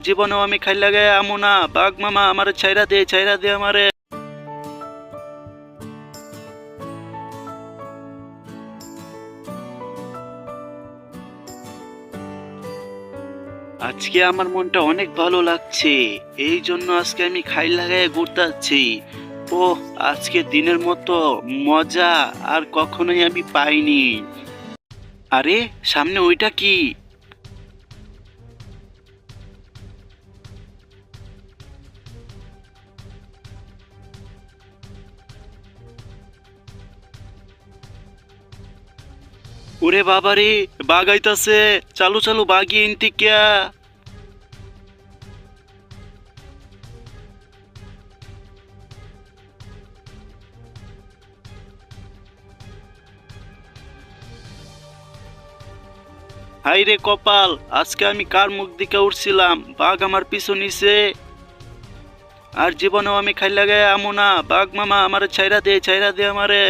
জীবনেও আমি খাই লাগে আমু না, বাঘ মামা আমারে ছাইরা দে আমারে। আজকে আমার মনটা অনেক ভালো লাগছে, এই জন্য আজকে আমি খাই লাগায় ঘুরতে যাচ্ছি। ওহ, আজকে দিনের মতো মজা আর কখনোই আমি পাইনি। আরে, সামনে ওইটা কি? ওরে বাবারে, বাঘ আইতাছে! চালু চালু বাঘি ইন্তিকিয়া। হাই রে কপাল, আজকে আমি কার মুখ দিকে উঠছিলাম, বাঘ আমার পিছু নিছে। আর জীবনেও আমি খাই লাগে আমু না, বাঘ মামা আমারে ছাইরা দে আমারে।